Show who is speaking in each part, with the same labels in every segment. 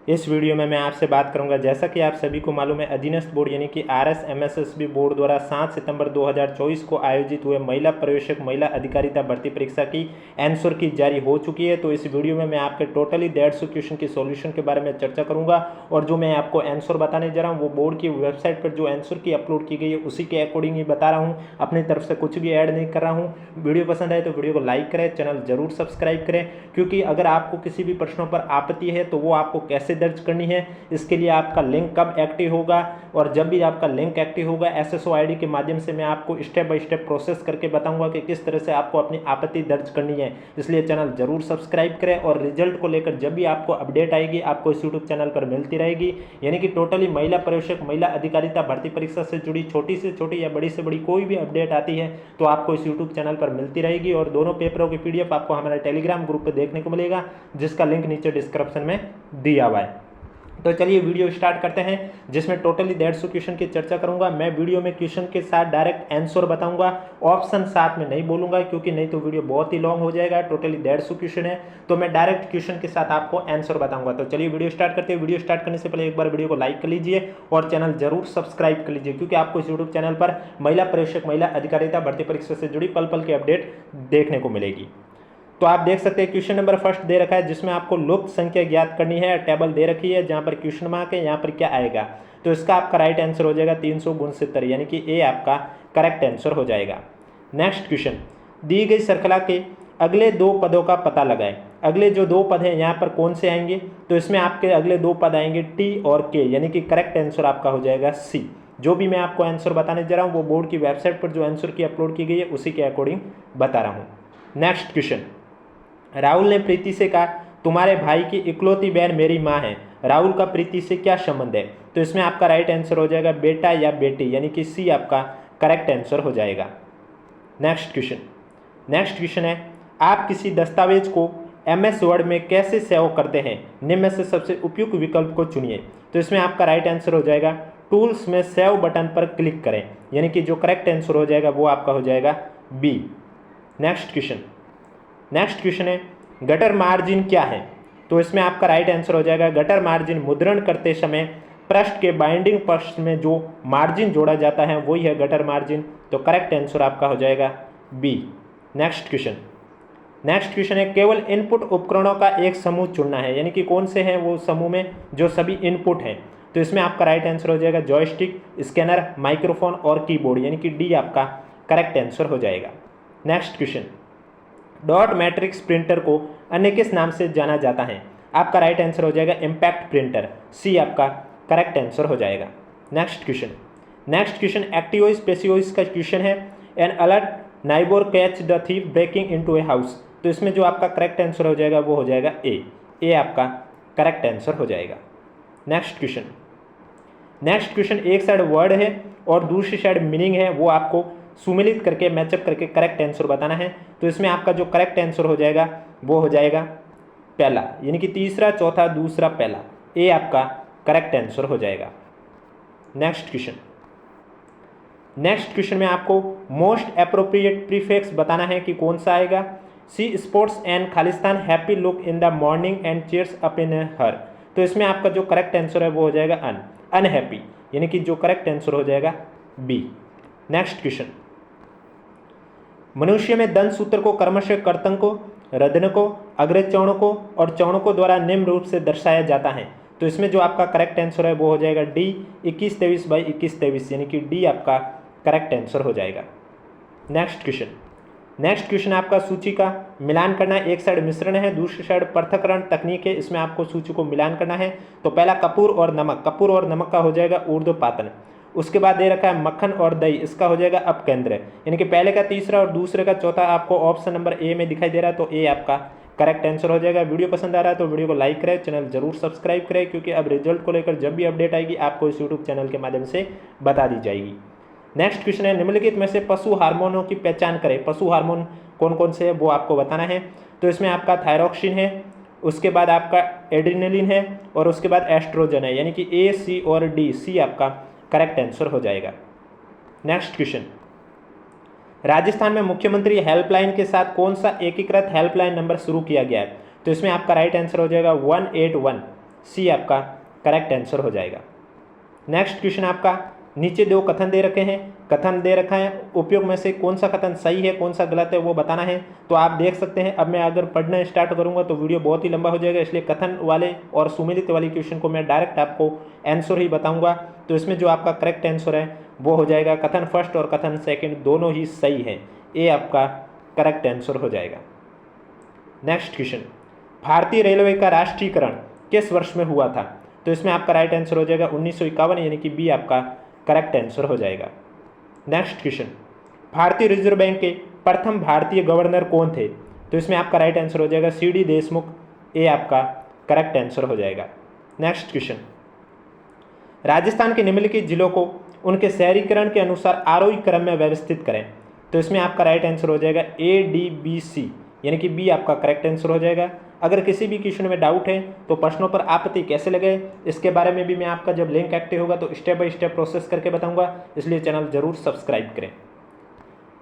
Speaker 1: इस वीडियो में मैं आपसे बात करूंगा, जैसा कि आप सभी को मालूम है, अधीनस्थ बोर्ड यानी कि RSMSSB बोर्ड द्वारा 7 सितंबर 2024 को आयोजित हुए महिला पर्यवेक्षक महिला अधिकारिता भर्ती परीक्षा की आंसर की जारी हो चुकी है। तो इस वीडियो में मैं आपके टोटली 150 क्वेश्चन के सॉल्यूशन के बारे में चर्चा करूंगा और जो मैं आपको आंसर बताने जा रहा हूँ वो बोर्ड की वेबसाइट पर जो आंसर की अपलोड की गई है उसी के अकॉर्डिंग ही बता रहा हूँ, अपनी तरफ से कुछ भी ऐड नहीं कर रहा हूँ। वीडियो पसंद आए तो वीडियो को लाइक करें, चैनल जरूर सब्सक्राइब करें, क्योंकि अगर आपको किसी भी प्रश्नों पर आपत्ति है तो वो आपको कैसे दर्ज करनी है, इसके लिए आपका लिंक कब एक्टिव होगा, और जब भी आपका लिंक एक्टिव होगा SSO ID के माध्यम से मैं आपको स्टेप बाय स्टेप प्रोसेस करके बताऊंगा कि किस तरह से आपको अपनी आपत्ति दर्ज करनी है। इसलिए चैनल जरूर सब्सक्राइब करें और रिजल्ट को लेकर जब भी आपको अपडेट आएगी आपको इस यूट्यूब चैनल पर मिलती रहेगी। यानी कि टोटली महिला पर्यवेक्षक महिला अधिकारिता भर्ती परीक्षा से जुड़ी छोटी से छोटी या बड़ी से बड़ी कोई भी अपडेट आती है तो आपको इस यूट्यूब चैनल पर मिलती रहेगी। और दोनों पेपरों की PDF आपको हमारे टेलीग्राम ग्रुप पर देखने को मिलेगा, जिसका लिंक नीचे डिस्क्रिप्शन में दिया हुआ है। तो चलिए वीडियो स्टार्ट करते हैं, जिसमें टोटली 150 क्वेश्चन की चर्चा करूंगा। मैं वीडियो में क्वेश्चन के साथ डायरेक्ट आंसर बताऊंगा, ऑप्शन साथ में नहीं बोलूंगा, क्योंकि नहीं तो वीडियो बहुत ही लॉन्ग हो जाएगा। टोटली 150 क्वेश्चन है तो मैं डायरेक्ट क्वेश्चन के साथ आपको आंसर बताऊंगा। तो चलिए वीडियो स्टार्ट करते हैं। वीडियो स्टार्ट करने से पहले एक बार वीडियो को लाइक कर लीजिए और चैनल जरूर सब्सक्राइब कर लीजिए, क्योंकि आपको इस यूट्यूब चैनल पर महिला पर्यवेक्षक महिला अधिकारिता भर्ती परीक्षा से जुड़ी पल पल की अपडेट देखने को मिलेगी। तो आप देख सकते हैं क्वेश्चन नंबर फर्स्ट दे रखा है, जिसमें आपको लुप्त संख्या ज्ञात करनी है। टेबल दे रखी है जहां पर क्वेश्चन मार्क है, यहाँ पर क्या आएगा, तो इसका आपका राइट आंसर हो जाएगा 369, यानी कि ए आपका करेक्ट आंसर हो जाएगा। नेक्स्ट क्वेश्चन, दी गई श्रृंखला के अगले दो पदों का पता लगाएं। अगले जो दो पद हैं यहाँ पर कौन से आएंगे, तो इसमें आपके अगले दो पद आएंगे टी और के, यानी कि करेक्ट आंसर आपका हो जाएगा सी। जो भी मैं आपको आंसर बताने जा रहा हूँ वो बोर्ड की वेबसाइट पर जो आंसर की अपलोड की गई है उसी के अकॉर्डिंग बता रहा हूँ। नेक्स्ट क्वेश्चन, राहुल ने प्रीति से कहा तुम्हारे भाई की इकलौती बहन मेरी माँ है, राहुल का प्रीति से क्या संबंध है, तो इसमें आपका राइट आंसर हो जाएगा बेटा या बेटी, यानी कि सी आपका करेक्ट आंसर हो जाएगा। नेक्स्ट क्वेश्चन है, आप किसी दस्तावेज को MS वर्ड में कैसे सेव करते हैं, निम्न में से सबसे उपयुक्त विकल्प को चुनिए, तो इसमें आपका राइट आंसर हो जाएगा टूल्स में सेव बटन पर क्लिक करें, यानी कि जो करेक्ट आंसर हो जाएगा वो आपका हो जाएगा बी। नेक्स्ट क्वेश्चन है, गटर मार्जिन क्या है, तो इसमें आपका राइट आंसर हो जाएगा गटर मार्जिन मुद्रण करते समय पृष्ठ के बाइंडिंग पृष्ठ में जो मार्जिन जोड़ा जाता है वही है गटर मार्जिन, तो करेक्ट आंसर आपका हो जाएगा बी। नेक्स्ट क्वेश्चन है, केवल इनपुट उपकरणों का एक समूह चुनना है, यानी कि कौन से हैं वो समूह में जो सभी इनपुट हैं, तो इसमें आपका राइट आंसर हो जाएगा जॉयस्टिक, स्कैनर, माइक्रोफोन और कीबोर्ड, यानी कि डी आपका करेक्ट आंसर हो जाएगा। Next question, dot matrix printer को अन्य किस नाम से जाना जाता है, आपका राइट आंसर हो जाएगा इम्पैक्ट प्रिंटर, सी आपका करेक्ट आंसर हो जाएगा। नेक्स्ट क्वेश्चन एक्टिवोइस पैसिवोइस का क्वेश्चन है, an alert neighbour catch the thief breaking into a house, तो इसमें जो आपका करेक्ट आंसर हो जाएगा वो हो जाएगा ए आपका करेक्ट आंसर हो जाएगा। नेक्स्ट क्वेश्चन एक साइड वर्ड है और दूसरी साइड मीनिंग है, वो आपको सुमेलित करके मैचअप करके करेक्ट आंसर बताना है, तो इसमें आपका जो करेक्ट आंसर हो जाएगा वो हो जाएगा पहला, यानी कि तीसरा चौथा दूसरा पहला, ए आपका करेक्ट आंसर हो जाएगा। नेक्स्ट क्वेश्चन में आपको मोस्ट एप्रोप्रिएट प्रीफिक्स बताना है कि कौन सा आएगा। She sports and Khalistan happy look in the morning and cheers up in her, तो इसमें आपका जो करेक्ट आंसर है वो हो जाएगा अनहैप्पी, यानी कि जो करेक्ट आंसर हो जाएगा बी। नेक्स्ट क्वेश्चन, मनुष्य में दंत सूत्र को क्रमशः कर्तनको, रदनको, अग्रचौणकों और चौणकों द्वारा निम्न रूप से दर्शाया जाता है, तो इसमें जो आपका करेक्ट आंसर है वो हो जाएगा डी 21-23/21-23, यानी कि डी आपका करेक्ट आंसर हो जाएगा। नेक्स्ट क्वेश्चन आपका सूची का मिलान करना, एक साइड मिश्रण है दूसरी साइड पृथक्करण तकनीक है, इसमें आपको सूची को मिलान करना है। तो पहला कपूर और नमक का हो जाएगा ऊर्ध्वपातन, उसके बाद दे रखा है मक्खन और दही, इसका हो जाएगा अपकेंद्र, यानी कि पहले का तीसरा और दूसरे का चौथा आपको ऑप्शन नंबर ए में दिखाई दे रहा है, तो ए आपका करेक्ट आंसर हो जाएगा। वीडियो पसंद आ रहा है तो वीडियो को लाइक करें, चैनल जरूर सब्सक्राइब करें, क्योंकि अब रिजल्ट को लेकर जब भी अपडेट आएगी आपको इस यूट्यूब चैनल के माध्यम से बता दी जाएगी। नेक्स्ट क्वेश्चन है, निम्नलिखित में से पशु हार्मोनों की पहचान करें, पशु हार्मोन कौन कौन से है वो आपको बताना है, तो इसमें आपका थायरॉक्सिन है, उसके बाद आपका एड्रिनलिन है और उसके बाद एस्ट्रोजन है, यानी कि ए सी और डी, सी आपका करेक्ट आंसर हो जाएगा। नेक्स्ट क्वेश्चन, राजस्थान में मुख्यमंत्री हेल्पलाइन के साथ कौन सा एकीकृत हेल्पलाइन नंबर शुरू किया गया है, तो इसमें आपका राइट आंसर हो जाएगा 181, सी आपका करेक्ट आंसर हो जाएगा। नेक्स्ट क्वेश्चन आपका, नीचे दो कथन दे रखे हैं, कथन दे रखा है, उपयोग में से कौन सा कथन सही है कौन सा गलत है वो बताना है। तो आप देख सकते हैं, अब मैं अगर पढ़ना स्टार्ट करूंगा तो वीडियो बहुत ही लंबा हो जाएगा, इसलिए कथन वाले और सुमेलित वाले क्वेश्चन को मैं डायरेक्ट आपको आंसर ही बताऊंगा। तो इसमें जो आपका करेक्ट आंसर है वो हो जाएगा कथन फर्स्ट और कथन सेकंड दोनों ही सही है, ये आपका करेक्ट आंसर हो जाएगा। नेक्स्ट क्वेश्चन, भारतीय रेलवे का राष्ट्रीयकरण किस वर्ष में हुआ था? तो इसमें आपका राइट आंसर हो जाएगा 1951, यानी कि बी आपका करेक्ट आंसर हो जाएगा। नेक्स्ट क्वेश्चन, भारतीय रिजर्व बैंक के प्रथम भारतीय गवर्नर कौन थे? तो इसमें आपका राइट आंसर हो जाएगा सी डी देशमुख, ये आपका करेक्ट आंसर हो जाएगा। नेक्स्ट क्वेश्चन, राजस्थान के निम्नलिखित जिलों को उनके शहरीकरण के अनुसार आरोही क्रम में व्यवस्थित करें। तो इसमें आपका राइट आंसर हो जाएगा ए डी बी सी, यानी कि बी आपका करेक्ट आंसर हो जाएगा। अगर किसी भी क्वेश्चन में डाउट है तो प्रश्नों पर आपत्ति कैसे लगे इसके बारे में भी मैं आपका जब लिंक एक्टिव होगा तो स्टेप बाय स्टेप प्रोसेस करके बताऊंगा, इसलिए चैनल जरूर सब्सक्राइब करें।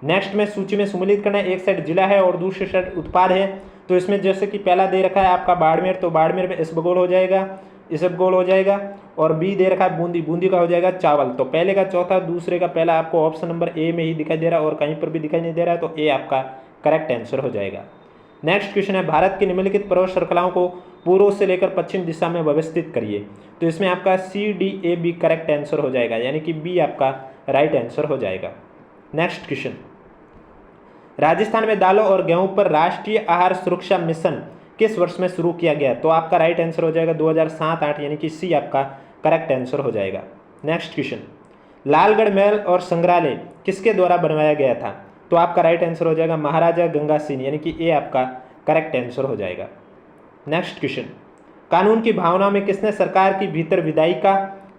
Speaker 1: नेक्स्ट में सूची में सम्मिलित करना है, एक साइड जिला है और दूसरी साइड उत्पाद है। तो इसमें जैसे कि पहला दे रखा है आपका बाड़मेर, तो बाड़मेर में इसबगोल हो जाएगा, इसबगोल हो जाएगा, और बी दे रखा है बूंदी, बूंदी का हो जाएगा चावल। तो पहले का चौथा, दूसरे का पहला आपको ऑप्शन नंबर ए में ही दिखाई दे रहा है और कहीं पर भी दिखाई नहीं दे रहा है, तो ए आपका करेक्ट आंसर हो जाएगा। नेक्स्ट क्वेश्चन है, भारत की निम्नलिखित पर्वत श्रृंखलाओं को पूर्व से लेकर पश्चिम दिशा में व्यवस्थित करिए। तो इसमें आपका C D A B correct answer हो जाएगा, यानी कि बी आपका राइट आंसर हो जाएगा। नेक्स्ट क्वेश्चन, राजस्थान में दालों और गेहूं पर राष्ट्रीय आहार सुरक्षा मिशन किस वर्ष में शुरू किया गया? तो आपका राइट आंसर हो जाएगा 2007-8, यानी कि सी आपका करेक्ट आंसर हो जाएगा। नेक्स्ट क्वेश्चन, लालगढ़ महल और संग्रहालय किसके द्वारा बनवाया गया था? तो आपका राइट आंसर हो जाएगा महाराजा गंगा सिंह, यानी कि ए आपका करेक्ट आंसर हो जाएगा। नेक्स्ट क्वेश्चन, कानून की भावना में किसने सरकार की भीतर विधायिका,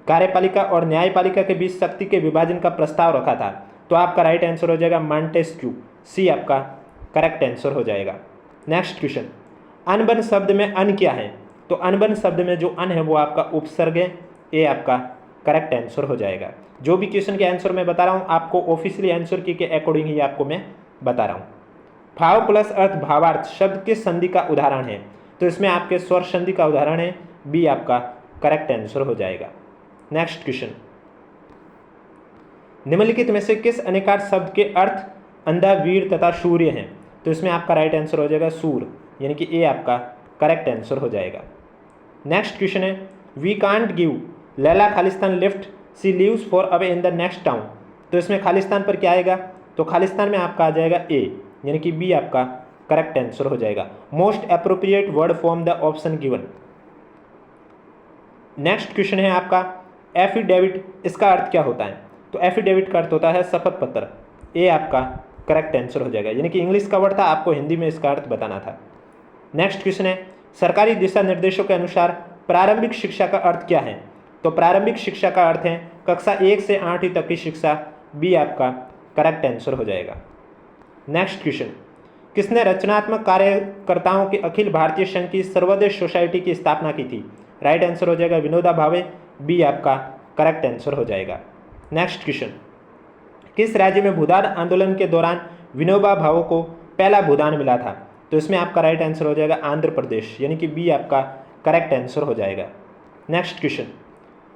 Speaker 1: कार्यपालिका और न्यायपालिका के बीच शक्ति के विभाजन का प्रस्ताव रखा था? तो आपका राइट आंसर हो जाएगा मॉन्टेस्क्यू, सी आपका करेक्ट आंसर हो जाएगा। नेक्स्ट क्वेश्चन, अनबन शब्द में अन क्या है? तो अनबन शब्द में जो अन है वो आपका उपसर्ग है, ए आपका करेक्ट आंसर हो जाएगा। जो भी क्वेश्चन के आंसर मैं बता रहा हूँ आपको ऑफिशियली आंसर की के अकॉर्डिंग ही आपको मैं बता रहा हूँ। भाव प्लस अर्थ भावार्थ शब्द किस संधि का उदाहरण है? तो इसमें आपके स्वर संधि का उदाहरण है, बी आपका करेक्ट आंसर हो जाएगा। नेक्स्ट क्वेश्चन, निम्नलिखित में से किस अनेकार शब्द के अर्थ अंधा, वीर तथा सूर्य हैं? तो इसमें आपका राइट आंसर हो जाएगा सूर, यानी कि ए आपका करेक्ट आंसर हो जाएगा। नेक्स्ट क्वेश्चन है, वी कांट गिव लैला खालिस्तान lift she leaves for away in the next town. तो इसमें खालिस्तान पर क्या आएगा? तो खालिस्तान में आपका आ जाएगा ए, यानी कि बी आपका करेक्ट आंसर हो जाएगा। Most appropriate word from the option given. Next question है आपका, एफिडेविट, इसका अर्थ क्या होता है? तो एफिडेविट का अर्थ होता है शपथ पत्र, ए आपका करेक्ट आंसर हो जाएगा, यानी कि इंग्लिश का वर्ड था, आपको हिंदी में इसका अर्थ बताना था। नेक्स्ट क्वेश्चन है, सरकारी दिशा निर्देशों के अनुसार प्रारंभिक शिक्षा का अर्थ क्या है? तो प्रारंभिक शिक्षा का अर्थ है कक्षा 1 से 8वीं तक की शिक्षा, बी आपका करेक्ट आंसर हो जाएगा। नेक्स्ट क्वेश्चन, किसने रचनात्मक कार्यकर्ताओं के अखिल भारतीय संघ की सर्वोदय सोसाइटी की स्थापना की थी? राइट आंसर हो जाएगा विनोबा भावे, बी आपका करेक्ट आंसर हो जाएगा। नेक्स्ट क्वेश्चन, किस राज्य में भूदान आंदोलन के दौरान विनोबा भावे को पहला भूदान मिला था? तो इसमें आपका राइट आंसर हो जाएगा आंध्र प्रदेश, यानी कि बी आपका करेक्ट आंसर हो जाएगा। Next question,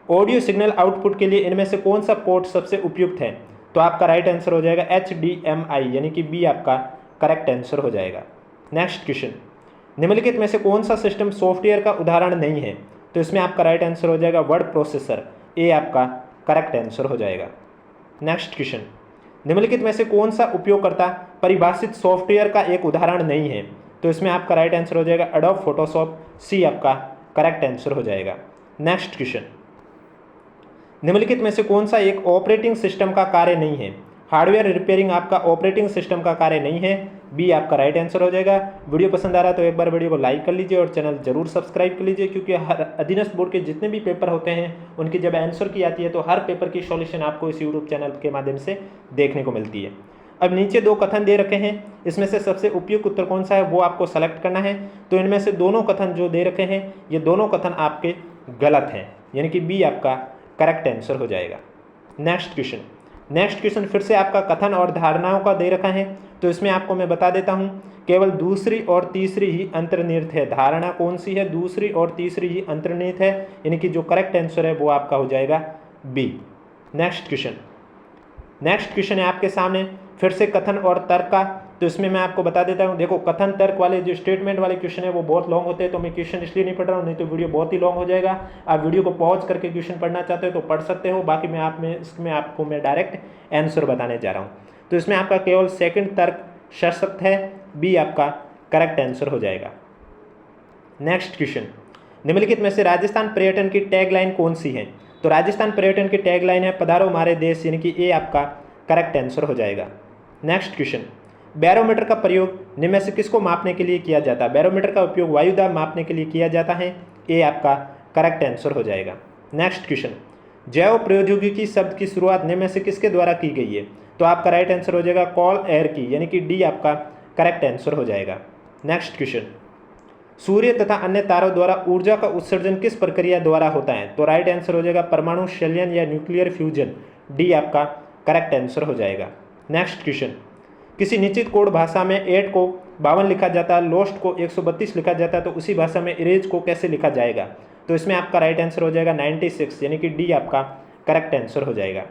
Speaker 1: audio signal output के लिए इनमें से कौन सा पोर्ट सबसे उपयुक्त है? तो आपका राइट आंसर हो जाएगा HDMI, यानी कि बी आपका करेक्ट आंसर हो जाएगा। नेक्स्ट क्वेश्चन, निम्नलिखित में से कौन सा सिस्टम सॉफ्टवेयर का उदाहरण नहीं है? तो इसमें आपका राइट आंसर हो जाएगा वर्ड प्रोसेसर, ए आपका करेक्ट आंसर हो जाएगा। नेक्स्ट क्वेश्चन, निम्नलिखित में से कौन सा उपयोगकर्ता परिभाषित सॉफ्टवेयर का एक उदाहरण नहीं है? तो इसमें आपका राइट आंसर हो जाएगा एडोब फोटोशॉप, सी आपका करेक्ट आंसर हो जाएगा। नेक्स्ट क्वेश्चन, निम्नलिखित में से कौन सा एक ऑपरेटिंग सिस्टम का कार्य नहीं है? हार्डवेयर रिपेयरिंग आपका ऑपरेटिंग सिस्टम का कार्य नहीं है, बी आपका राइट आंसर हो जाएगा। वीडियो पसंद आ रहा है तो एक बार वीडियो को लाइक कर लीजिए और चैनल जरूर सब्सक्राइब कर लीजिए, क्योंकि हर अधीनस्थ बोर्ड के जितने भी पेपर होते हैं उनकी जब आंसर की आती है तो हर पेपर की सॉल्यूशन आपको इस यूट्यूब चैनल के माध्यम से देखने को मिलती है। अब नीचे दो कथन दे रखे हैं, इसमें से सबसे उपयुक्त उत्तर कौन सा है वो आपको सेलेक्ट करना है। तो इनमें से दोनों कथन जो दे रखे हैं ये दोनों कथन आपके गलत हैं, यानी कि बी आपका करेक्ट आंसर हो जाएगा। नेक्स्ट क्वेश्चन, नेक्स्ट क्वेश्चन फिर से आपका कथन और धारणाओं का दे रखा है, तो इसमें आपको मैं बता देता हूँ केवल दूसरी और तीसरी ही अंतर्निहित है। धारणा कौन सी है? दूसरी और तीसरी ही अंतर्निहित है, यानी कि जो करेक्ट आंसर है वो आपका हो जाएगा बी। नेक्स्ट क्वेश्चन है आपके सामने फिर से कथन और तर्क का, तो इसमें मैं आपको बता देता हूँ। देखो कथन तर्क वाले जो स्टेटमेंट वाले क्वेश्चन है वो बहुत लॉन्ग होते हैं, तो मैं क्वेश्चन इसलिए नहीं पढ़ रहा हूँ, नहीं तो वीडियो बहुत ही लॉन्ग हो जाएगा। आप वीडियो को पॉज करके क्वेश्चन पढ़ना चाहते हो तो पढ़ सकते हो, बाकी इसमें आपको मैं डायरेक्ट आंसर बताने जा रहा हूँ। तो इसमें आपका केवल सेकंड तर्क सशक्त है, बी आपका करेक्ट आंसर हो जाएगा। नेक्स्ट क्वेश्चन, निम्नलिखित में से राजस्थान पर्यटन की टैगलाइन कौन सी है? तो राजस्थान पर्यटन की टैगलाइन है पधारो हमारे देश, यानी कि ए आपका करेक्ट आंसर हो जाएगा। नेक्स्ट क्वेश्चन, बैरोमीटर का प्रयोग निम्न में से किसको मापने के लिए किया जाता है? बैरोमीटर का उपयोग वायु दाब मापने के लिए किया जाता है, ए आपका करेक्ट आंसर हो जाएगा। नेक्स्ट क्वेश्चन, जैव प्रौद्योगिकी शब्द की शुरुआत निम्न में से किसके द्वारा की गई है? तो आपका राइट आंसर हो जाएगा कॉल एयर की, यानी कि डी आपका करेक्ट आंसर हो जाएगा। नेक्स्ट क्वेश्चन, सूर्य तथा अन्य तारों द्वारा ऊर्जा का उत्सर्जन किस प्रक्रिया द्वारा होता है? तो राइट आंसर हो जाएगा परमाणु संलयन या न्यूक्लियर फ्यूजन, डी आपका करेक्ट आंसर हो जाएगा। नेक्स्ट क्वेश्चन, किसी निश्चित कोड भाषा में 8 को 52 लिखा जाता है, लोस्ट को 132 लिखा जाता है, तो उसी भाषा में इरेज को कैसे लिखा जाएगा? तो इसमें आपका राइट आंसर हो जाएगा 96, यानी कि डी आपका करेक्ट आंसर हो जाएगा।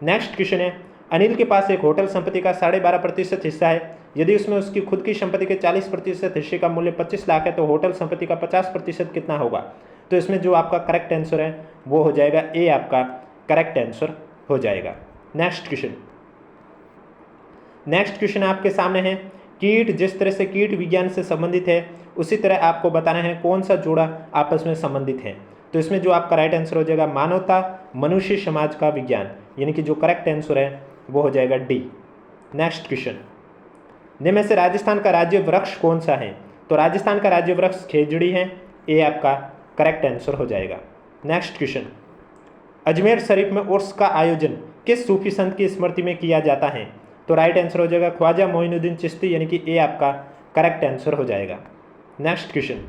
Speaker 1: नेक्स्ट क्वेश्चन है, अनिल के पास एक होटल संपत्ति का 12.5% हिस्सा है। यदि उसमें उसकी खुद की संपत्ति के 40% हिस्से का मूल्य 25 लाख है तो होटल संपत्ति का 50% कितना होगा? तो इसमें जो आपका करेक्ट आंसर है वो हो जाएगा ए आपका करेक्ट आंसर हो जाएगा। नेक्स्ट क्वेश्चन आपके सामने है, कीट जिस तरह से कीट विज्ञान से संबंधित है उसी तरह आपको बताना है कौन सा जोड़ा आपस में संबंधित है। तो इसमें जो आपका राइट आंसर हो जाएगा मानवता मनुष्य समाज का विज्ञान, यानी कि जो करेक्ट आंसर है वो हो जाएगा डी। नेक्स्ट क्वेश्चन, निम्न में से राजस्थान का राज्य वृक्ष कौन सा है? तो राजस्थान का राज्य वृक्ष खेजड़ी है, ए आपका करेक्ट आंसर हो जाएगा। नेक्स्ट क्वेश्चन, अजमेर शरीफ में उर्स का आयोजन किस सूफी संत की स्मृति में किया जाता है? तो राइट आंसर हो जाएगा ख्वाजा मोइनुद्दीन चिश्ती, यानी कि ए आपका करेक्ट आंसर हो जाएगा। नेक्स्ट क्वेश्चन,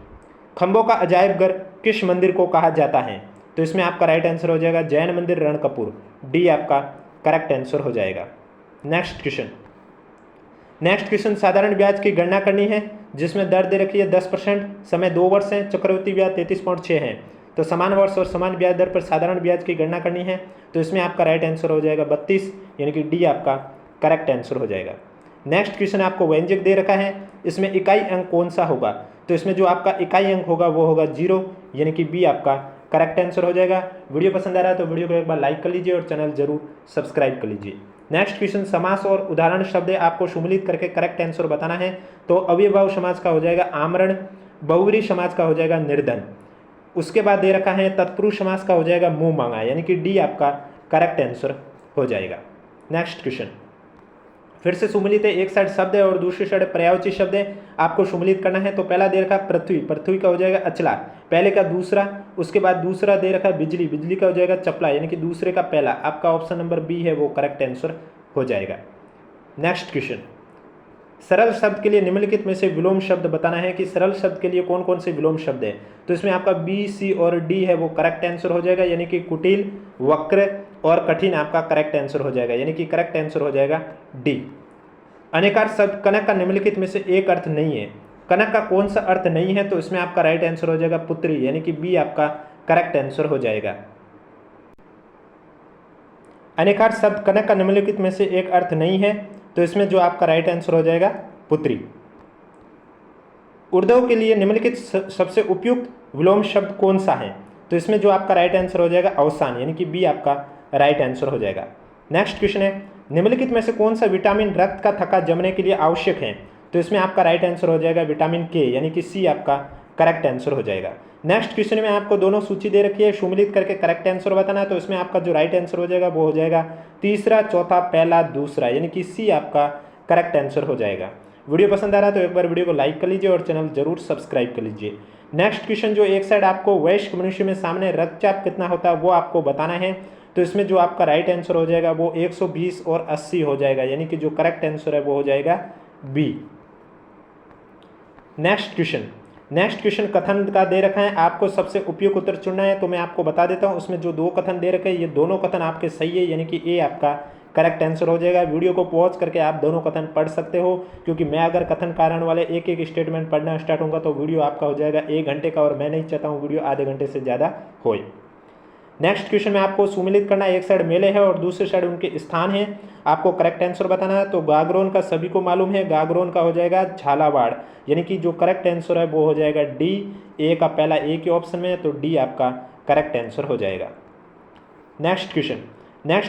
Speaker 1: खंभों का अजायब घर किस मंदिर को कहा जाता है? तो इसमें आपका राइट आंसर हो जाएगा जैन मंदिर रणकपुर, डी आपका करेक्ट आंसर हो जाएगा। नेक्स्ट क्वेश्चन, साधारण ब्याज की गणना करनी है जिसमें दर दे रखी है 10%, समय 2 वर्ष है, चक्रवृद्धि ब्याज 33.6 है। तो समान वर्ष और समान ब्याज दर पर साधारण ब्याज की गणना करनी है, तो इसमें आपका राइट आंसर हो जाएगा 32, यानी कि डी आपका करेक्ट आंसर हो जाएगा। नेक्स्ट क्वेश्चन आपको व्यंजक दे रखा है, इसमें इकाई अंक कौन सा होगा? तो इसमें जो आपका इकाई अंक होगा वो होगा 0, यानी कि बी आपका करेक्ट आंसर हो जाएगा। वीडियो पसंद आ रहा है तो वीडियो को एक बार लाइक कर लीजिए और चैनल जरूर सब्सक्राइब कर लीजिए। नेक्स्ट क्वेश्चन, समास और उदाहरण शब्द आपको सम्मिलित करके करेक्ट आंसर बताना है। तो अव्ययभाव समाज का हो जाएगा आमरण, बहुव्रीहि समाज का हो जाएगा निर्धन। उसके बाद दे रखा है तत्पुरुष समास का हो जाएगा मुंह मांगा, यानी कि डी आपका करेक्ट आंसर हो जाएगा। नेक्स्ट क्वेश्चन, फिर से सुमिलित है, एक साइड शब्द है और दूसरी साइड पर्यायवाची शब्द है, आपको सुमिलित करना है। तो पहला दे रखा पृथ्वी, पृथ्वी का हो जाएगा अचला, पहले का दूसरा। उसके बाद दूसरा दे रखा बिजली, बिजली का हो जाएगा चपला, यानी कि दूसरे का पहला। आपका ऑप्शन नंबर बी है वो करेक्ट आंसर हो जाएगा। नेक्स्ट क्वेश्चन, सरल शब्द के लिए निम्नलिखित में से विलोम शब्द बताना है कि सरल शब्द के लिए कौन कौन से विलोम शब्द है। तो इसमें आपका बी, सी और डी है वो करेक्ट आंसर हो जाएगा, यानी कि कुटिल, वक्र और कठिन आपका करेक्ट आंसर हो जाएगा, यानी कि करेक्ट आंसर हो जाएगा डी। अनेकार शब्द कनक का निम्नलिखित में से एक अर्थ नहीं है, कनक का कौन सा अर्थ नहीं है? तो इसमें आपका राइट आंसर हो जाएगा पुत्री, यानी कि बी आपका करेक्ट आंसर हो जाएगा। अनेकार शब्द कनक का निम्नलिखित में से एक अर्थ नहीं है, तो इसमें जो आपका राइट आंसर हो जाएगा पुत्री। उर्दू के लिए निम्नलिखित सबसे उपयुक्त विलोम शब्द कौन सा है? तो इसमें जो आपका राइट आंसर हो जाएगा अवसान, यानी कि बी आपका राइट आंसर हो जाएगा। नेक्स्ट क्वेश्चन है, निम्नलिखित में से कौन सा विटामिन रक्त का थक्का जमने के लिए आवश्यक है? तो इसमें आपका राइट आंसर हो जाएगा विटामिन के, यानी कि सी आपका करेक्ट आंसर हो जाएगा। नेक्स्ट क्वेश्चन में आपको दोनों सूची दे रखी है, सम्मिलित करके करेक्ट आंसर बताना है। तो इसमें आपका जो राइट आंसर हो जाएगा वो हो जाएगा तीसरा, चौथा, पहला, दूसरा, यानी कि सी आपका करेक्ट आंसर हो जाएगा। वीडियो पसंद आ रहा है तो एक बार वीडियो को लाइक कर लीजिए और चैनल जरूर सब्सक्राइब कर लीजिए। नेक्स्ट क्वेश्चन, जो एक साइड आपको वयस्क मनुष्य में सामने रक्तचाप कितना होता है वो आपको बताना है। तो इसमें जो आपका राइट आंसर हो जाएगा वो 120 और 80 हो जाएगा, यानी कि जो करेक्ट आंसर है वो हो जाएगा बी। नेक्स्ट क्वेश्चन कथन का दे रखा है, आपको सबसे उपयुक्त उत्तर चुनना है। तो मैं आपको बता देता हूँ, उसमें जो 2 कथन दे रखे हैं ये दोनों कथन आपके सही है, यानी कि ए आपका करेक्ट आंसर हो जाएगा। वीडियो को पॉज करके आप दोनों कथन पढ़ सकते हो, क्योंकि मैं अगर कथन कारण वाले एक एक स्टेटमेंट पढ़ना स्टार्ट होगा तो वीडियो आपका हो जाएगा 1 घंटे का, और मैं नहीं चाहता हूँ वीडियो आधे घंटे से ज़्यादा होए। नेक्स्ट क्वेश्चन में आपको सुमिलित करना है, एक साइड मेले है और दूसरी साइड उनके स्थान है, आपको करेक्ट आंसर बताना है। तो गागरोन का सभी को मालूम है, गागरोन का हो जाएगा झालावाड़, यानी कि जो करेक्ट आंसर है वो हो जाएगा डी। ए का पहला ए के ऑप्शन में है, तो डी आपका करेक्ट आंसर हो जाएगा। नेक्स्ट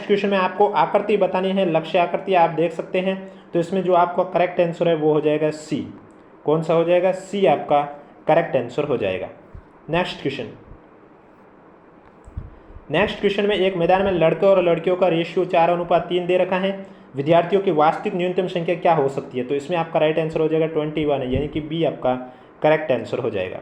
Speaker 1: क्वेश्चन में आपको आकृति बतानी है, लक्ष्य आकृति आप देख सकते हैं। तो इसमें जो आपका करेक्ट आंसर है वो हो जाएगा सी। कौन सा हो जाएगा? सी आपका करेक्ट आंसर हो जाएगा। नेक्स्ट क्वेश्चन में एक मैदान में लड़के और लड़कियों का रेशियो 4:3 दे रखा है, विद्यार्थियों की वास्तविक न्यूनतम संख्या क्या हो सकती है? तो इसमें आपका राइट आंसर हो जाएगा 21 है, यानी कि बी आपका करेक्ट आंसर हो जाएगा।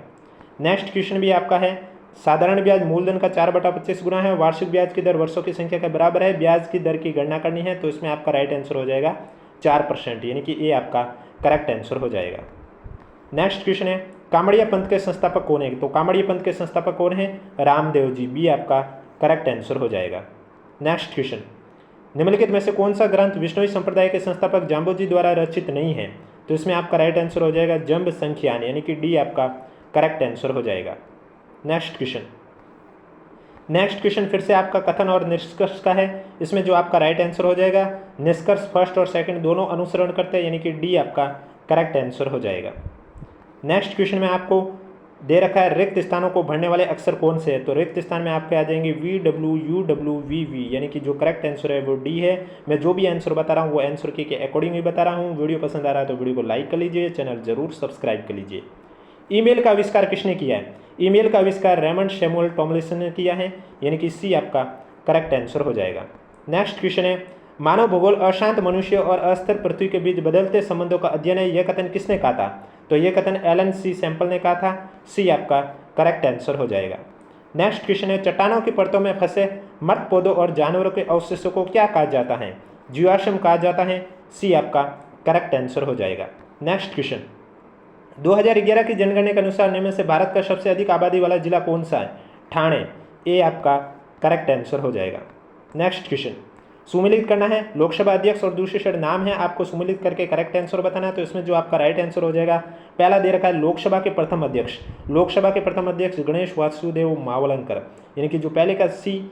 Speaker 1: नेक्स्ट क्वेश्चन भी आपका है, साधारण ब्याज मूलधन का 4/25 गुना है, वार्षिक ब्याज की दर वर्षों की संख्या के बराबर है, ब्याज की दर की गणना करनी है। तो इसमें आपका राइट आंसर हो जाएगा 4%, यानी कि ए आपका करेक्ट आंसर हो जाएगा। नेक्स्ट क्वेश्चन है, कामड़िया पंथ के संस्थापक कौन है? तो कामड़िया पंथ के संस्थापक कौन है? रामदेव जी, बी आपका करेक्ट आंसर हो जाएगा। नेक्स्ट क्वेश्चन, निम्नलिखित में से कौन सा ग्रंथ विष्णुई संप्रदाय के संस्थापक जाम्बोजी द्वारा रचित नहीं है? तो इसमें आपका राइट आंसर हो जाएगा जम्ब संख्यान, यानी कि डी आपका करेक्ट आंसर हो जाएगा। नेक्स्ट क्वेश्चन फिर से आपका कथन और निष्कर्ष का है, इसमें जो आपका राइट आंसर हो जाएगा, निष्कर्ष फर्स्ट और सेकंड दोनों अनुसरण करते हैं, यानी कि डी आपका करेक्ट आंसर हो जाएगा। नेक्स्ट क्वेश्चन में आपको दे रखा है, रिक्त स्थानों को भरने वाले अक्षर कौन से हैं? तो रिक्त स्थान में आपके आ जाएंगे VWUWVV, यानी कि जो करेक्ट आंसर है वो डी है। मैं जो भी आंसर बता रहा हूँ वो आंसर के अकॉर्डिंग ही बता रहा हूँ। वीडियो पसंद आ रहा है तो वीडियो को लाइक कर लीजिए, चैनल जरूर सब्सक्राइब कर लीजिए। ईमेल का आविष्कार किसने किया है? ईमेल का आविष्कार रेमंड सैमुअल टॉमलिंसन ने किया है, यानी कि सी आपका करेक्ट आंसर हो जाएगा। नेक्स्ट क्वेश्चन है, मानव भूगोल अशांत मनुष्य और अस्थिर पृथ्वी के बीच बदलते संबंधों का अध्ययन है, यह कथन किसने कहा था? तो यह कथन एलन सी सैंपल ने कहा था, सी आपका करेक्ट आंसर हो जाएगा। नेक्स्ट क्वेश्चन है, चट्टानों की परतों में फंसे मृत पौधों और जानवरों के अवशेषों को क्या कहा जाता है? जीवाश्म कहा जाता है, सी आपका करेक्ट आंसर हो जाएगा। नेक्स्ट क्वेश्चन, 2011 की जनगणना के अनुसार निम्न में से भारत का सबसे अधिक आबादी वाला जिला कौन सा है? ठाणे, ए आपका करेक्ट आंसर हो जाएगा। नेक्स्ट क्वेश्चन, सुमिलित करना है, लोकसभा अध्यक्ष और दूसरी साइड नाम है, आपको सुमिलित करके करेक्ट आंसर बताना है। तो इसमें जो आपका राइट आंसर हो जाएगा, पहला दे रखा है लोकसभा के प्रथम अध्यक्ष, लोकसभा के प्रथम अध्यक्ष गणेश वासुदेव मावलंकर, यानी कि जो पहले का सी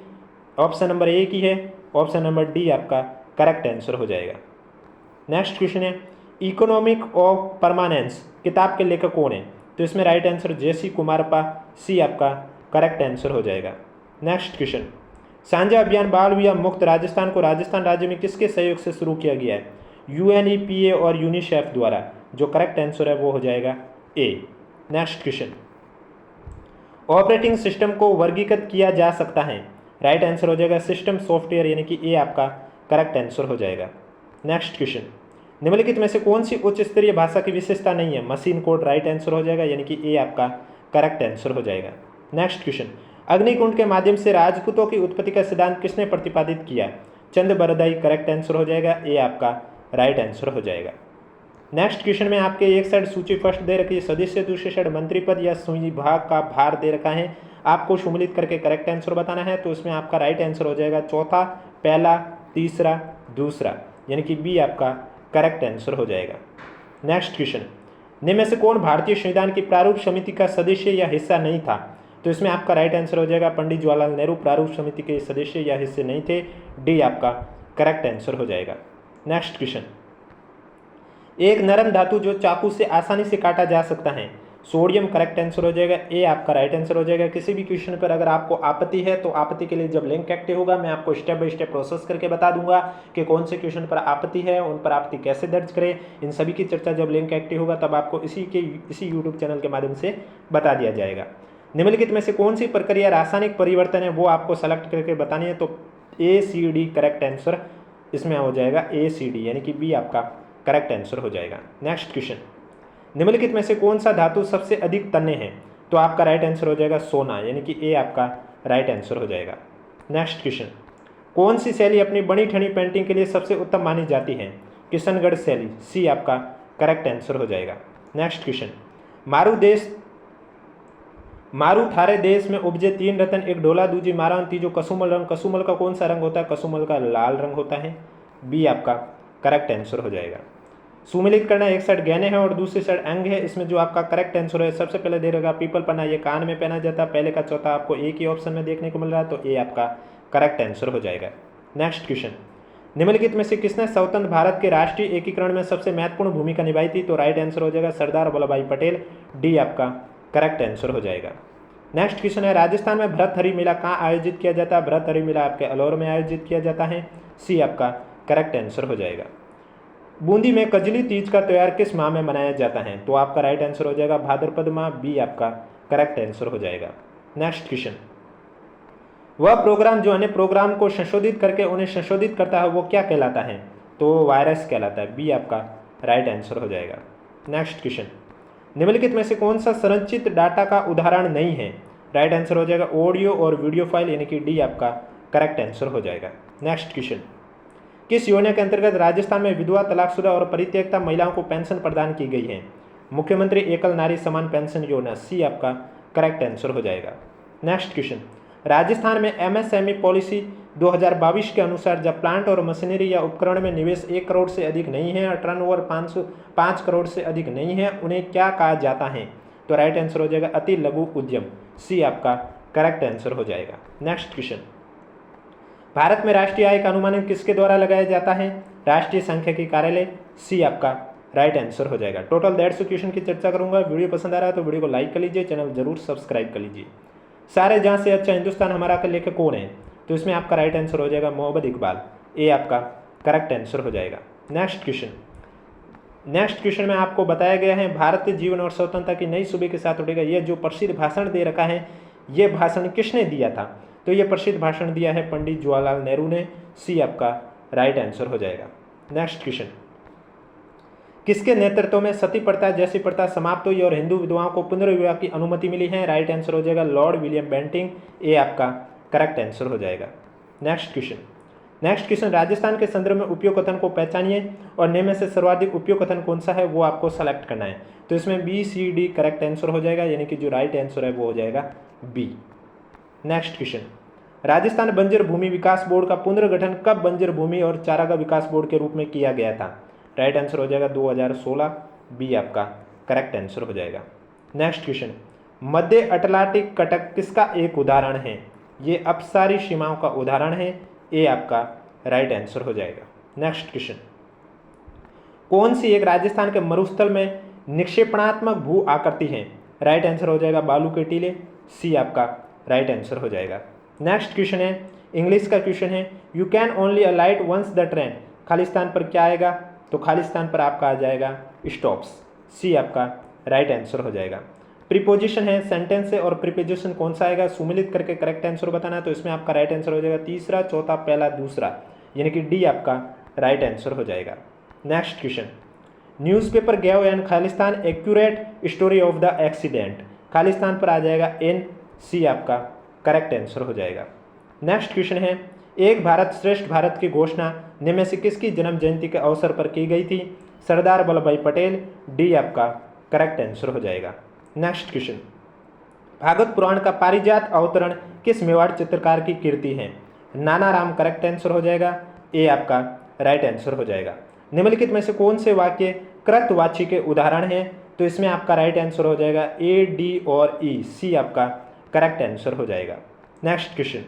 Speaker 1: ऑप्शन नंबर ए की है, ऑप्शन नंबर डी आपका करेक्ट आंसर हो जाएगा। नेक्स्ट क्वेश्चन है, इकोनॉमिक ऑफ परमानेंस किताब के लेखक कौन है? तो इसमें राइट आंसर जेसी कुमारप्पा, सी आपका करेक्ट आंसर हो जाएगा। नेक्स्ट क्वेश्चन, सांझा अभियान बाल विवाह मुक्त राजस्थान को राजस्थान राज्य में किसके सहयोग से शुरू किया गया है? UNEPA और यूनिसेफ द्वारा, जो करेक्ट आंसर है वो हो जाएगा ए। नेक्स्ट क्वेश्चन, ऑपरेटिंग सिस्टम को वर्गीकृत किया जा सकता है, राइट आंसर हो जाएगा सिस्टम सॉफ्टवेयर, यानी कि ए आपका करेक्ट आंसर हो जाएगा। नेक्स्ट क्वेश्चन, निम्नलिखित में से कौन सी उच्च स्तरीय भाषा की विशेषता नहीं है? मशीन कोड, राइट आंसर हो जाएगा, यानी कि ए आपका करेक्ट आंसर हो जाएगा। नेक्स्ट क्वेश्चन, अग्निकुंड के माध्यम से राजपूतों की उत्पत्ति का सिद्धांत किसने प्रतिपादित किया? चंद बरदाई, करेक्ट आंसर हो जाएगा, ए आपका राइट आंसर हो जाएगा। नेक्स्ट क्वेश्चन में आपके एक साइड सूची फर्स्ट दे रखी है, सदस्य, दूसरी साइड मंत्री पद या विभाग का भार दे रखा है, आपको सम्मिलित करके करेक्ट आंसर बताना है। तो इसमें आपका राइट आंसर हो जाएगा चौथा, पहला, तीसरा, दूसरा, यानी कि बी आपका करेक्ट आंसर हो जाएगा। नेक्स्ट क्वेश्चन, निम्न में से कौन भारतीय संविधान की प्रारूप समिति का सदस्य या हिस्सा नहीं था? तो इसमें आपका राइट आंसर हो जाएगा पंडित जवाहरलाल नेहरू प्रारूप समिति के सदस्य या हिस्से नहीं थे, डी आपका करेक्ट आंसर हो जाएगा। नेक्स्ट क्वेश्चन, एक नरम धातु जो चाकू से आसानी से काटा जा सकता है, सोडियम, करेक्ट आंसर हो जाएगा, ए आपका राइट आंसर हो जाएगा। किसी भी क्वेश्चन पर अगर आपको आपत्ति है तो आपत्ति के लिए जब लिंक एक्टिव होगा मैं आपको स्टेप बाय स्टेप प्रोसेस करके बता दूंगा कि कौन से क्वेश्चन पर आपत्ति है, उन पर आपत्ति कैसे दर्ज करें, इन सभी की चर्चा जब लिंक एक्टिव होगा तब आपको इसी यूट्यूब चैनल के माध्यम से बता दिया जाएगा। निम्नलिखित में से कौन सी प्रक्रिया रासायनिक परिवर्तन है वो आपको सेलेक्ट करके बतानी है, तो ACD करेक्ट आंसर इसमें हो जाएगा ACD, यानी कि बी आपका करेक्ट आंसर हो जाएगा। नेक्स्ट क्वेश्चन, निम्नलिखित में से कौन सा धातु सबसे अधिक तन्य है? तो आपका राइट आंसर हो जाएगा सोना, यानी कि ए आपका राइट आंसर हो जाएगा। नेक्स्ट क्वेश्चन, कौन सी शैली अपनी बनी ठनी पेंटिंग के लिए सबसे उत्तम मानी जाती है? किशनगढ़ शैली, सी आपका करेक्ट आंसर हो जाएगा। नेक्स्ट क्वेश्चन, मारू थारे देश में उपजे 3 रतन, एक ढोला, दूजी मारान, तीजो कसुमल रंग, कसुमल का कौन सा रंग होता है? कसुमल का लाल रंग होता है, बी आपका करेक्ट आंसर हो जाएगा। सुमिलित करना, एक साइड गहने हैं और दूसरी साइड अंग है, इसमें जो आपका करेक्ट आंसर है सबसे पहले दे रहेगा पीपल पन्ना, ये कान में पहना जाता है, पहले का चौथा आपको एक ही ऑप्शन में देखने को मिल रहा है, तो ए आपका करेक्ट आंसर हो जाएगा। नेक्स्ट क्वेश्चन, निम्नलिखित में से किसने स्वतंत्र भारत के राष्ट्रीय एकीकरण में सबसे महत्वपूर्ण भूमिका निभाई थी, तो राइट आंसर हो जाएगा सरदार वल्लभ भाई पटेल, डी आपका करेक्ट आंसर हो जाएगा। नेक्स्ट क्वेश्चन है, राजस्थान में भरथरी मेला कहाँ आयोजित किया जाता है, भरथरी मेला आपके अलौर में आयोजित किया जाता है, सी आपका करेक्ट आंसर हो जाएगा। बूंदी में कजली तीज का त्यौहार किस माह में मनाया जाता है, तो आपका राइट आंसर हो जाएगा भाद्रपद माह, बी आपका करेक्ट आंसर हो जाएगा। नेक्स्ट क्वेश्चन, वह प्रोग्राम जो अन्य प्रोग्राम को संशोधित करके उन्हें संशोधित करता है वो क्या कहलाता है, तो वायरस कहलाता है, बी आपका राइट आंसर हो जाएगा। नेक्स्ट क्वेश्चन, निम्नलिखित में से कौन सा संरचित डाटा का उदाहरण नहीं है, राइट आंसर हो जाएगा ऑडियो और वीडियो फाइल, यानी कि डी आपका करेक्ट आंसर हो जाएगा। नेक्स्ट क्वेश्चन, किस योजना के अंतर्गत राजस्थान में विधवा, तलाकशुदा और परित्यक्ता महिलाओं को पेंशन प्रदान की गई है, मुख्यमंत्री एकल नारी समान पेंशन योजना, सी आपका करेक्ट आंसर हो जाएगा। नेक्स्ट क्वेश्चन, राजस्थान में एमएसएमई पॉलिसी 2022 के अनुसार जब प्लांट और मशीनरी या उपकरण में निवेश 1 करोड़ से अधिक नहीं है और टर्नओवर 5 करोड़ से अधिक नहीं है, उन्हें क्या कहा जाता है, तो राइट आंसर हो जाएगा अति लघु उद्यम, सी आपका करेक्ट आंसर हो जाएगा। नेक्स्ट क्वेश्चन, भारत में राष्ट्रीय आय का अनुमानित किसके द्वारा लगाया जाता है, राष्ट्रीय सांख्यिकी कार्यालय, सी आपका राइट आंसर हो जाएगा। टोटल 150 क्वेश्चन की चर्चा करूंगा। वीडियो पसंद आ रहा है तो वीडियो को लाइक कर लीजिए, चैनल जरूर सब्सक्राइब कर लीजिए। सारे जहां से अच्छा हिंदुस्तान हमारा का लेखक कौन है, तो इसमें आपका राइट आंसर हो जाएगा मोहम्मद इकबाल, ए आपका करेक्ट आंसर हो जाएगा। नेक्स्ट क्वेश्चन में आपको बताया गया है भारतीय जीवन और स्वतंत्रता की नई सुबह के साथ उठेगा, यह जो प्रसिद्ध भाषण दे रखा है ये भाषण किसने दिया था, तो ये प्रसिद्ध भाषण दिया है पंडित जवाहरलाल नेहरू ने, सी आपका राइट आंसर हो जाएगा। नेक्स्ट क्वेश्चन, किसके नेतृत्व में सती प्रथा जैसी प्रथा समाप्त हुई और हिंदू विधवाओं को पुनर्विवाह की अनुमति मिली है, राइट आंसर हो जाएगा लॉर्ड विलियम बेंटिंग, ए आपका करेक्ट आंसर हो जाएगा। नेक्स्ट क्वेश्चन, राजस्थान के संदर्भ में उपयोग कथन को पहचानिए और निम्न में से सर्वाधिक उपयोग कथन कौन सा है वो आपको सेलेक्ट करना है, तो इसमें B C D correct answer हो जाएगा, यानी कि जो राइट आंसर है वो हो जाएगा बी। नेक्स्ट क्वेश्चन, राजस्थान बंजर भूमि विकास बोर्ड का पुनर्गठन कब बंजर भूमि और चारागाह विकास बोर्ड के रूप में किया गया था, राइट आंसर हो जाएगा 2016, बी आपका करेक्ट आंसर हो जाएगा। नेक्स्ट क्वेश्चन, मध्य अटलांटिक कटक किसका एक उदाहरण है, ये अपसारी सीमाओं का उदाहरण है, ए आपका राइट आंसर हो जाएगा। नेक्स्ट क्वेश्चन, कौन सी एक राजस्थान के मरुस्थल में निक्षेपणात्मक भू आकृति है, राइट आंसर हो जाएगा बालू के टीले, सी आपका राइट आंसर हो जाएगा। नेक्स्ट क्वेश्चन है इंग्लिश का क्वेश्चन है, you can only alight once the train, खालिस्तान पर क्या आएगा, तो खालिस्तान पर आपका आ जाएगा स्टॉप्स, सी आपका राइट आंसर हो जाएगा। प्रीपोजिशन है, सेंटेंस है और प्रीपोजिशन कौन सा आएगा सुमिलित करके करेक्ट आंसर बताना है, तो इसमें आपका राइट आंसर हो जाएगा तीसरा, चौथा, पहला, दूसरा, यानी कि डी आपका राइट आंसर हो जाएगा। Next question, newspaper gave an Khalistan accurate story of the accident, Khalistan पर आ जाएगा एन, सी आपका करेक्ट आंसर हो जाएगा। नेक्स्ट क्वेश्चन है, एक भारत श्रेष्ठ भारत की घोषणा निम्न में से किसकी जन्म जयंती के अवसर पर की गई थी, सरदार वल्लभ भाई पटेल, डी आपका करेक्ट आंसर हो जाएगा। नेक्स्ट क्वेश्चन, भागवत पुराण का पारिजात अवतरण किस मेवाड़ चित्रकार की कृति है, नाना राम करेक्ट आंसर हो जाएगा, ए आपका राइट आंसर हो जाएगा। निम्नलिखित में से कौन से वाक्य कृतवाची के उदाहरण हैं, तो इसमें आपका राइट आंसर हो जाएगा ए, डी और ई, सी आपका करेक्ट आंसर हो जाएगा। नेक्स्ट क्वेश्चन,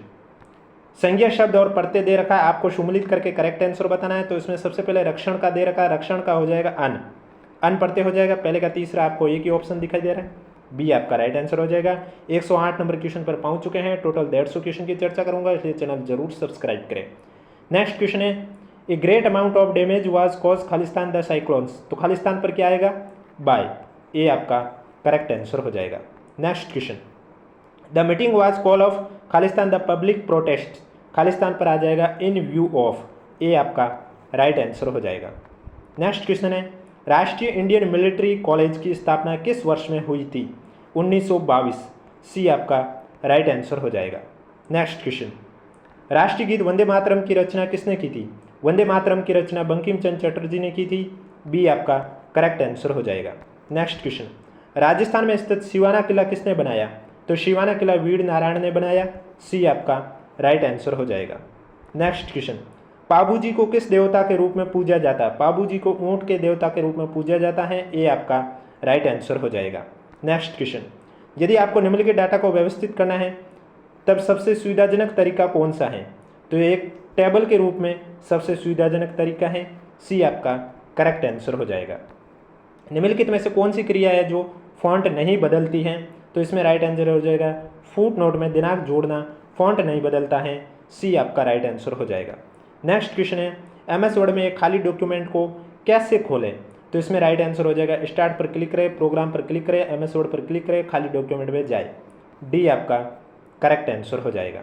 Speaker 1: संज्ञा शब्द और प्रत्यय दे रखा है, आपको सुमिलित करके करेक्ट आंसर बताना है, तो इसमें सबसे पहले रक्षण का दे रखा है, रक्षण का हो जाएगा अन प्रत्यय हो जाएगा, पहले का तीसरा आपको एक ही ऑप्शन दिखाई दे रहा है, बी आपका राइट आंसर हो जाएगा। 108 नंबर क्वेश्चन पर पहुंच चुके हैं, टोटल 150 क्वेश्चन की चर्चा करूंगा, इसलिए चैनल जरूर सब्सक्राइब करें। नेक्स्ट क्वेश्चन है, a great amount of damage was cause Khalistan the cyclones, तो खालिस्तान पर क्या आएगा बाय, ए आपका करेक्ट आंसर हो जाएगा। Next question, the meeting was call of Khalistan the public protest, Khalistan पर आ जाएगा इन व्यू ऑफ, ए आपका राइट आंसर हो जाएगा। नेक्स्ट क्वेश्चन है, राष्ट्रीय इंडियन मिलिट्री कॉलेज की स्थापना किस वर्ष में हुई थी, 1922, सी आपका राइट आंसर हो जाएगा। नेक्स्ट क्वेश्चन, राष्ट्रीय गीत वंदे मातरम की रचना किसने की थी, वंदे मातरम की रचना बंकिम चंद्र चटर्जी ने की थी, बी आपका करेक्ट आंसर हो जाएगा। नेक्स्ट क्वेश्चन, राजस्थान में स्थित शिवाना किला किसने बनाया, तो शिवाना किला वीर नारायण ने बनाया, सी आपका राइट आंसर हो जाएगा। नेक्स्ट क्वेश्चन, पाबूजी को किस देवता के रूप में पूजा जाता है? पाबूजी को ऊंट के देवता के रूप में पूजा जाता है। ये आपका राइट आंसर हो जाएगा। नेक्स्ट क्वेश्चन, यदि आपको निम्नलिखित डाटा को व्यवस्थित करना है तब सबसे सुविधाजनक तरीका कौन सा है? तो ये एक टेबल के रूप में सबसे सुविधाजनक तरीका है। सी आपका करेक्ट आंसर हो जाएगा। निम्नलिखित में से कौन सी क्रिया है जो फॉन्ट नहीं बदलती है? तो इसमें राइट आंसर हो जाएगा फुट नोट में दिनांक जोड़ना फॉन्ट नहीं बदलता है। सी आपका राइट आंसर हो जाएगा। नेक्स्ट क्वेश्चन है, एमएस वर्ड में एक खाली डॉक्यूमेंट को कैसे खोलें? तो इसमें राइट आंसर हो जाएगा स्टार्ट पर क्लिक करें, प्रोग्राम पर क्लिक करें, एमएस वर्ड पर क्लिक करें, खाली डॉक्यूमेंट में जाए। डी आपका करेक्ट आंसर हो जाएगा।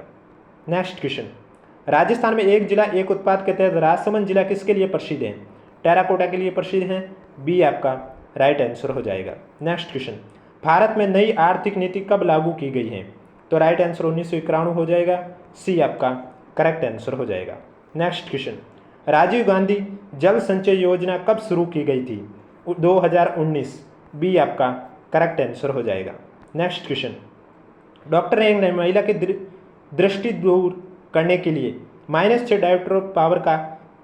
Speaker 1: नेक्स्ट क्वेश्चन, राजस्थान में एक जिला एक उत्पाद के तहत राजसमंद जिला किसके लिए प्रसिद्ध है? टेराकोटा के लिए प्रसिद्ध है। बी आपका राइट आंसर हो जाएगा। नेक्स्ट क्वेश्चन, भारत में नई आर्थिक नीति कब लागू की गई है? तो राइट आंसर 1991 हो जाएगा। सी आपका करेक्ट आंसर हो जाएगा। नेक्स्ट क्वेश्चन, राजीव गांधी जल संचय योजना कब शुरू की गई थी? 2019। बी आपका करेक्ट आंसर हो जाएगा। नेक्स्ट क्वेश्चन, डॉक्टर यंग ने महिला की दृष्टि दूर करने के लिए -6 डायोप्टर पावर का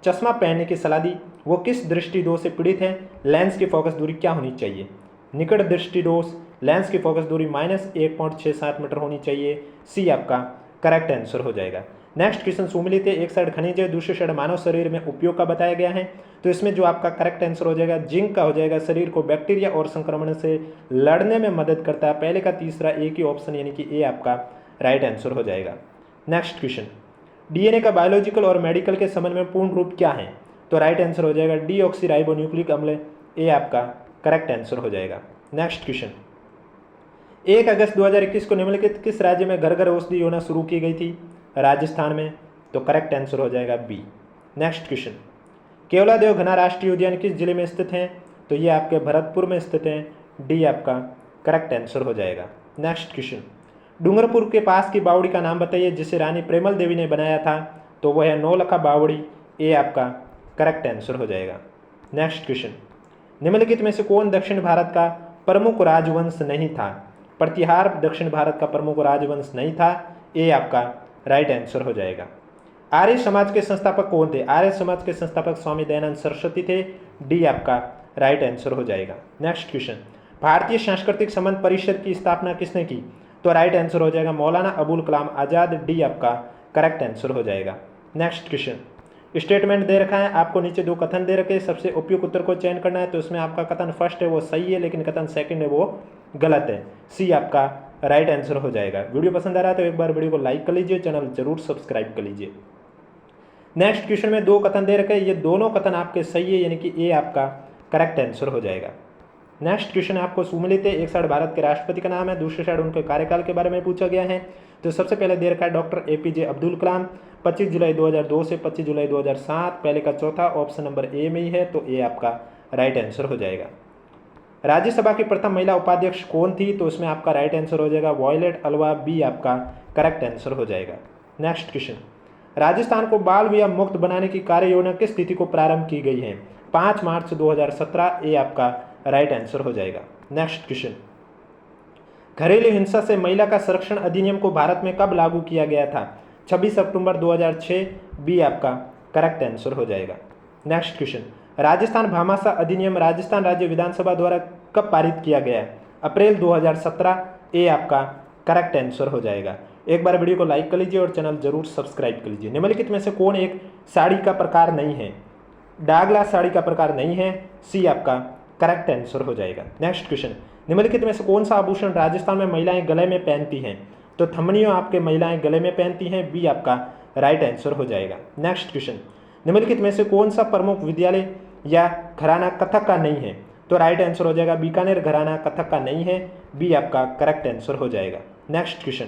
Speaker 1: चश्मा पहनने की सलाह दी। वो किस दृष्टि दोष से पीड़ित है? लेंस की फोकस दूरी क्या होनी चाहिए? निकट दृष्टि दोष, लेंस की फोकस दूरी -1.67 मीटर होनी चाहिए। सी आपका करेक्ट आंसर हो जाएगा। नेक्स्ट क्वेश्चन, सुमिलित एक साइड खनिज है, दूसरी साइड मानव शरीर में उपयोग का बताया गया है। तो इसमें जो आपका करेक्ट आंसर हो जाएगा जिंक का हो जाएगा। शरीर को बैक्टीरिया और संक्रमण से लड़ने में मदद करता है। पहले का तीसरा एक ही ऑप्शन यानी कि ए आपका राइट आंसर हो जाएगा। नेक्स्ट क्वेश्चन, डीएनए का बायोलॉजिकल और मेडिकल के संबंध में पूर्ण रूप क्या है? तो राइट आंसर हो जाएगा डीऑक्सीराइबोन्यूक्लिक अम्ल। ए आपका करेक्ट आंसर हो जाएगा। नेक्स्ट क्वेश्चन, 1 अगस्त 2021 को निम्नलिखित किस राज्य में घर घर औषधि योजना शुरू की गई थी? राजस्थान में। तो करेक्ट आंसर हो जाएगा बी। नेक्स्ट क्वेश्चन, केवलादेव घना राष्ट्रीय उद्यान किस जिले में स्थित है? तो ये आपके भरतपुर में स्थित है। डी आपका करेक्ट आंसर हो जाएगा। नेक्स्ट क्वेश्चन, डूंगरपुर के पास की बावड़ी का नाम बताइए जिसे रानी प्रेमल देवी ने बनाया था। तो वह है नौलखा बावड़ी। ए आपका करेक्ट आंसर हो जाएगा। नेक्स्ट क्वेश्चन, निम्नलिखित में से कौन दक्षिण भारत का प्रमुख राजवंश नहीं था? प्रतिहार दक्षिण भारत का प्रमुख राजवंश नहीं था। ए आपका राइट आंसर हो जाएगा। आर्य समाज के संस्थापक कौन थे? आर्य समाज के संस्थापक स्वामी दयानंद सरस्वती थे। डी आपका राइट आंसर हो जाएगा। नेक्स्ट क्वेश्चन, भारतीय सांस्कृतिक संबंध परिषद की स्थापना किसने की? तो राइट आंसर हो जाएगा मौलाना अबुल कलाम आज़ाद। डी आपका करेक्ट आंसर हो जाएगा। नेक्स्ट क्वेश्चन, स्टेटमेंट दे रखा है आपको, नीचे 2 कथन दे रखे हैं, सबसे उपयुक्त उत्तर को चयन करना है। तो इसमें आपका कथन फर्स्ट है वो सही है, लेकिन कथन सेकंड है वो गलत है। सी आपका राइट आंसर हो जाएगा। वीडियो पसंद आ रहा है तो एक बार वीडियो को लाइक कर लीजिए, चैनल जरूर सब्सक्राइब कर लीजिए। नेक्स्ट क्वेश्चन में 2 कथन दे रखे हैं, ये दोनों कथन आपके सही है यानी कि ए आपका करेक्ट आंसर हो जाएगा। नेक्स्ट क्वेश्चन आपको सुमिलित है, एक साइड भारत के राष्ट्रपति का नाम है, दूसरी साइड उनके कार्यकाल के बारे में पूछा गया है। तो सबसे पहले दे रखा है डॉक्टर APJ अब्दुल कलाम, 25 जुलाई 2002 से 25 जुलाई 2007। पहले का चौथा ऑप्शन नंबर ए में ही है, तो ए आपका राइट आंसर हो जाएगा। राज्यसभा की प्रथम महिला उपाध्यक्ष कौन थी? तो इसमें आपका राइट आंसर हो जाएगा वॉयलेट अल्वा। बी आपका करेक्ट आंसर हो जाएगा। नेक्स्ट क्वेश्चन, राजस्थान को बाल विवाह मुक्त बनाने की कार्य योजना किस तिथि को प्रारंभ की गई है? 5 मार्च 2017। ए आपका राइट आंसर हो जाएगा। नेक्स्ट क्वेश्चन, घरेलू हिंसा से महिला का संरक्षण अधिनियम को भारत में कब लागू किया गया था? 26 अक्टूबर 2006। बी आपका करेक्ट आंसर हो जाएगा। नेक्स्ट क्वेश्चन, राजस्थान भामाशाह अधिनियम राजस्थान राज्य विधानसभा द्वारा कब पारित किया गया है? अप्रैल 2017। ए आपका करेक्ट आंसर हो जाएगा। एक बार वीडियो को लाइक कर लीजिए और चैनल जरूर सब्सक्राइब कर लीजिए। निम्नलिखित में से कौन एक साड़ी का प्रकार नहीं है? डागला साड़ी का प्रकार नहीं है। सी आपका करेक्ट आंसर हो जाएगा। नेक्स्ट क्वेश्चन, निम्नलिखित में से कौन सा आभूषण राजस्थान में महिलाएं गले में पहनती हैं? तो थमनियों आपके महिलाएं गले में पहनती हैं। बी आपका राइट आंसर हो जाएगा। नेक्स्ट क्वेश्चन, निम्नलिखित में से कौन सा प्रमुख विद्यालय या घराना कथक का नहीं है? तो राइट आंसर हो जाएगा बीकानेर घराना कथक का नहीं है। बी आपका करेक्ट आंसर हो जाएगा। नेक्स्ट क्वेश्चन,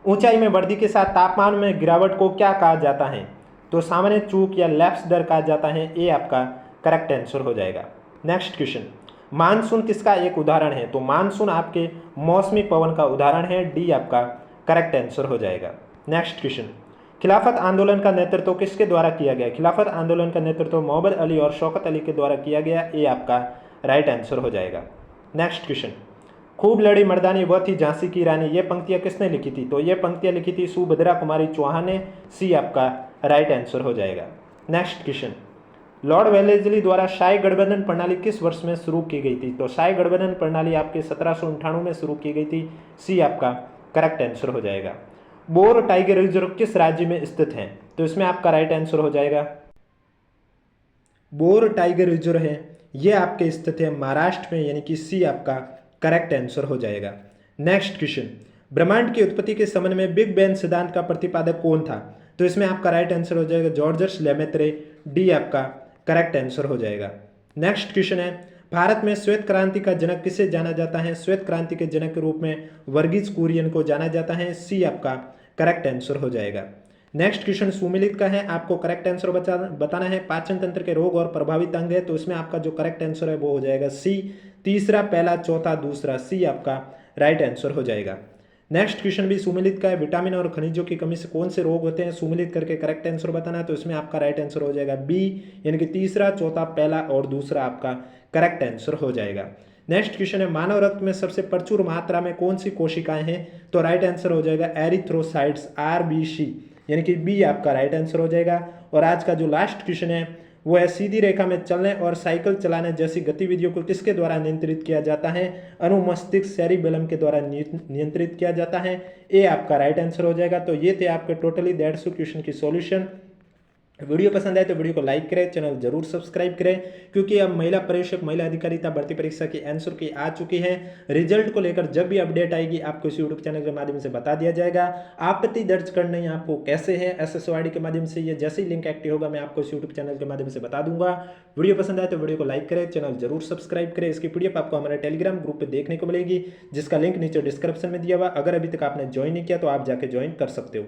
Speaker 1: ऊंचाई में वृद्धि के साथ तापमान में गिरावट को क्या कहा जाता है? तो सामान्य चूक या लैप्स दर कहा जाता है। ए आपका करेक्ट आंसर हो जाएगा। नेक्स्ट क्वेश्चन, मानसून किसका एक उदाहरण है? तो मानसून आपके मौसमी पवन का उदाहरण है। डी आपका करेक्ट आंसर हो जाएगा। नेक्स्ट क्वेश्चन, खिलाफत आंदोलन का नेतृत्व किसके द्वारा किया गया? खिलाफत आंदोलन का नेतृत्व मोहम्मद अली और शौकत अली के द्वारा किया गया। ए आपका राइट आंसर हो जाएगा। नेक्स्ट क्वेश्चन, खूब लड़ी मर्दानी वह थी झांसी की रानी, ये पंक्तियां किसने लिखी थी? तो ये पंक्तियां लिखी थी सुभद्रा कुमारी चौहान ने। सी आपका राइट आंसर हो जाएगा। नेक्स्ट क्वेश्चन, लॉर्ड वेलेस्ली द्वारा शाही गठबंधन प्रणाली किस वर्ष में शुरू की गई थी? तो शाही गठबंधन प्रणाली आपके 1798 में शुरू की गई थी। सी आपका करेक्ट आंसर हो जाएगा। बोर टाइगर रिजर्व किस राज्य में स्थित है? तो इसमें आपका राइट आंसर हो जाएगा बोर टाइगर रिजर्व है, ये आपके स्थित है महाराष्ट्र में, यानी कि सी आपका करेक्ट आंसर हो जाएगा। नेक्स्ट क्वेश्चन, ब्रह्मांड की उत्पत्ति के संबंध में बिग बैंग सिद्धांत का प्रतिपादक कौन था? तो इसमें आपका राइट आंसर हो जाएगा जॉर्जस लेमेत्रे। डी आपका करेक्ट आंसर हो जाएगा। नेक्स्ट क्वेश्चन है, भारत में श्वेत क्रांति का जनक किसे जाना जाता है? श्वेत क्रांति के जनक के रूप में वर्गीज कुरियन को जाना जाता है। सी आपका करेक्ट आंसर हो जाएगा। नेक्स्ट क्वेश्चन सुमिलित का है, आपको करेक्ट आंसर बताना है। पाचन तंत्र के रोग और प्रभावित अंग है, तो इसमें आपका जो करेक्ट आंसर है वो हो जाएगा सी। तीसरा, पहला, चौथा, दूसरा, सी आपका राइट आंसर हो जाएगा। नेक्स्ट क्वेश्चन भी सुमिलित का है, विटामिन और खनिजों की कमी से कौन से रोग होते हैं? सुमिलित करके करेक्ट आंसर बताना है, तो इसमें आपका राइट आंसर हो जाएगा बी, यानी कि तीसरा, चौथा, पहला और दूसरा आपका करेक्ट आंसर हो जाएगा। नेक्स्ट क्वेश्चन है, मानव रक्त में सबसे प्रचुर मात्रा में कौन सी कोशिकाएं हैं? तो राइट आंसर हो जाएगा एरिथ्रोसाइट्स, आरबीसी, यानी कि बी आपका राइट आंसर हो जाएगा। और आज का जो लास्ट क्वेश्चन है वो है, सीधी रेखा में चलने और साइकिल चलाने जैसी गतिविधियों को किसके द्वारा नियंत्रित किया जाता है? अनुमस्तिष्क सेरिबेलम के द्वारा नियंत्रित किया जाता है। ए आपका राइट आंसर हो जाएगा। तो ये थे आपके टोटली 150 क्वेश्चन की सॉल्यूशन। वीडियो पसंद आए तो वीडियो को लाइक करें, चैनल जरूर सब्सक्राइब करें, क्योंकि अब महिला प्रवेशक महिला अधिकारिता भर्ती परीक्षा की आंसर की आ चुकी है। रिजल्ट को लेकर जब भी अपडेट आएगी आपको इस यूट्यूब चैनल के माध्यम से बता दिया जाएगा। आपत्ति दर्ज करनी आपको कैसे है SSOID के माध्यम से, ये जैसे ही लिंक एक्टिव होगा मैं आपको इस यूट्यूब चैनल के माध्यम से बता दूंगा। वीडियो पसंद आए तो वीडियो को लाइक करें, चैनल जरूर सब्सक्राइब करें। इसकी PDF आपको हमारे टेलीग्राम ग्रुप पर देखने को मिलेगी, जिसका लिंक नीचे डिस्क्रिप्शन में दिया हुआ। अगर अभी तक आपने ज्वाइन नहीं किया तो आप जाके ज्वाइन कर सकते हो।